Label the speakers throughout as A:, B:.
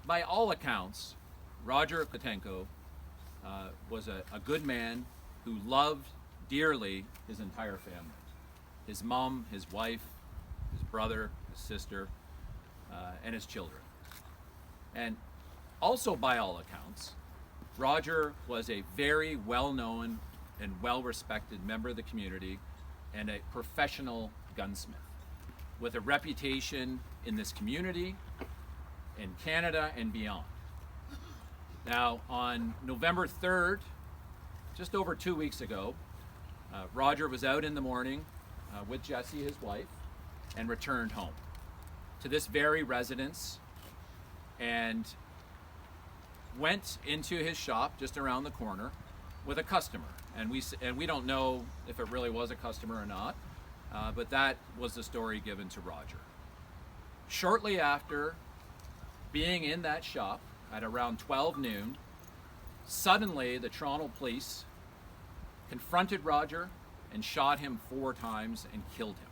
A: by all accounts, Rodger Kotanko was a good man who loved dearly his entire family. His mom, his wife, his brother, his sister, and his children. And also by all accounts, Rodger was a very well-known and well-respected member of the community and a professional gunsmith with a reputation in this community, in Canada, and beyond. Now, on November 3rd, just over 2 weeks ago, Rodger was out in the morning with Jessie, his wife, and returned home to this very residence and went into his shop just around the corner with a customer. And we don't know if it really was a customer or not, but that was the story given to Rodger. Shortly after being in that shop at around 12 noon, suddenly the Toronto police confronted Rodger and shot him 4 times and killed him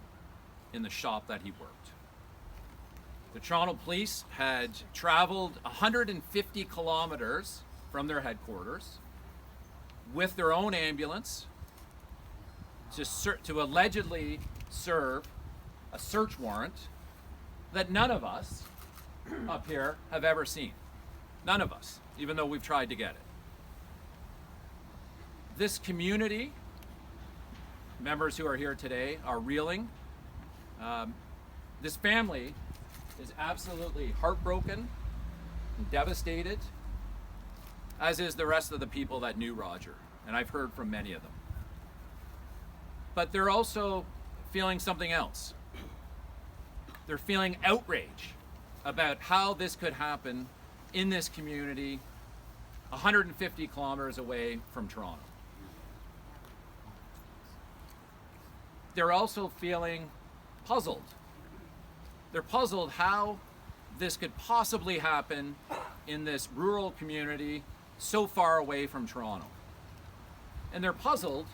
A: in the shop that he worked. The Toronto police had traveled 150 kilometers from their headquarters with their own ambulance to allegedly serve a search warrant that none of us up here have ever seen. None of us, even though we've tried to get it. This community, members who are here today, are reeling. This family is absolutely heartbroken and devastated, as is the rest of the people that knew Rodger, and I've heard from many of them. But they're also feeling something else. They're feeling outrage about how this could happen in this community 150 kilometers away from Toronto. They're also feeling puzzled. They're puzzled how this could possibly happen in this rural community so far away from Toronto. And they're puzzled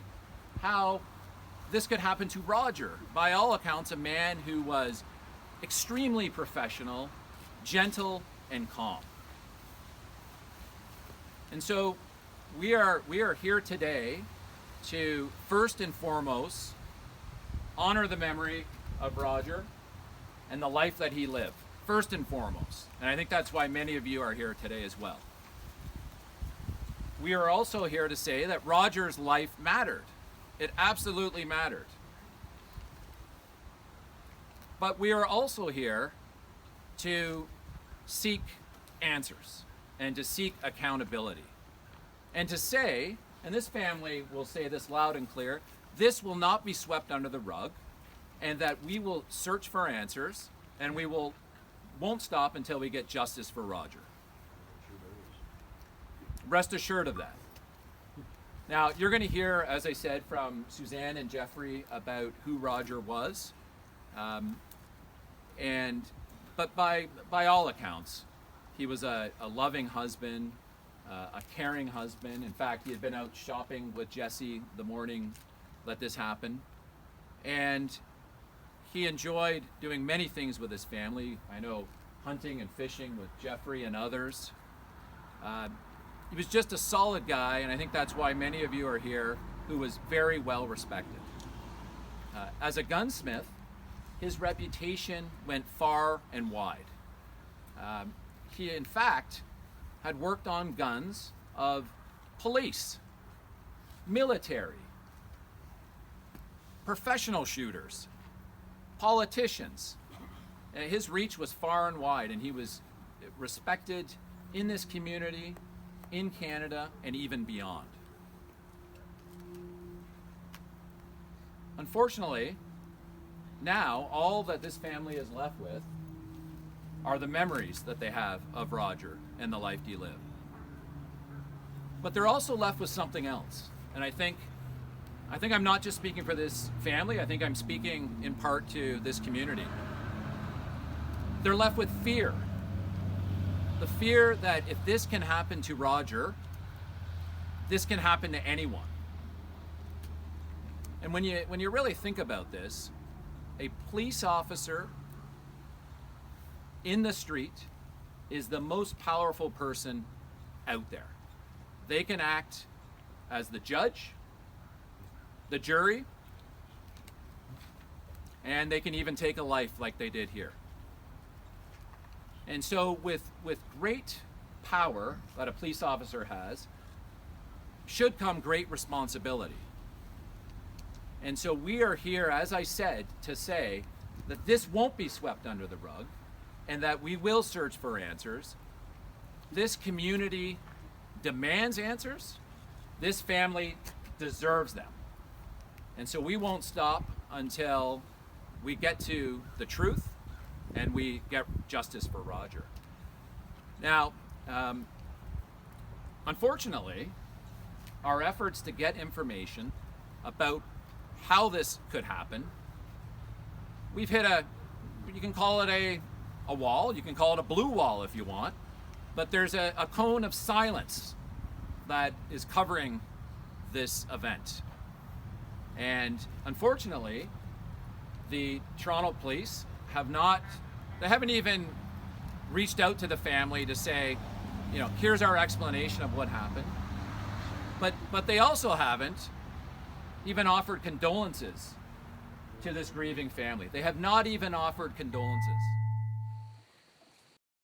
A: how this could happen to Rodger, by all accounts a man who was extremely professional, gentle, and calm. And so we are here today to first and foremost honor the memory of Rodger and the life that he lived, first and foremost. And I think that's why many of you are here today as well. We are also here to say that Rodger's life mattered. It absolutely mattered. But we are also here to seek answers and to seek accountability. And to say, and this family will say this loud and clear, this will not be swept under the rug, and that we will search for answers, and we won't stop until we get justice for Rodger. Rest assured of that. Now, you're going to hear, as I said, from Suzanne and Jeffrey about who Rodger was. But by all accounts, he was a loving husband, a caring husband. In fact, he had been out shopping with Jessie the morning that this happened. And he enjoyed doing many things with his family. I know hunting and fishing with Jeffrey and others. He was just a solid guy, and I think that's why many of you are here, who was very well respected. As a gunsmith, his reputation went far and wide. He, in fact, had worked on guns of police, military, professional shooters, politicians. His reach was far and wide, and he was respected in this community, in Canada, and even beyond. Unfortunately, now all that this family is left with are the memories that they have of Rodger and the life he lived. But they're also left with something else. And I think I'm not just speaking for this family, I think I'm speaking in part to this community. They're left with fear. The fear that if this can happen to Rodger, this can happen to anyone. And when you really think about this, a police officer in the street is the most powerful person out there. They can act as the judge, the jury, and they can even take a life like they did here. And so with great power that a police officer has should come great responsibility. And so we are here, as I said, to say that this won't be swept under the rug and that we will search for answers. This community demands answers. This family deserves them. And so we won't stop until we get to the truth and we get justice for Rodger. Now, unfortunately, our efforts to get information about how this could happen, we've hit you can call it a wall, you can call it a blue wall if you want, but there's a cone of silence that is covering this event. And unfortunately, the Toronto police haven't even reached out to the family to say, here's our explanation of what happened. But they also haven't even offered condolences to this grieving family. They have not even offered condolences.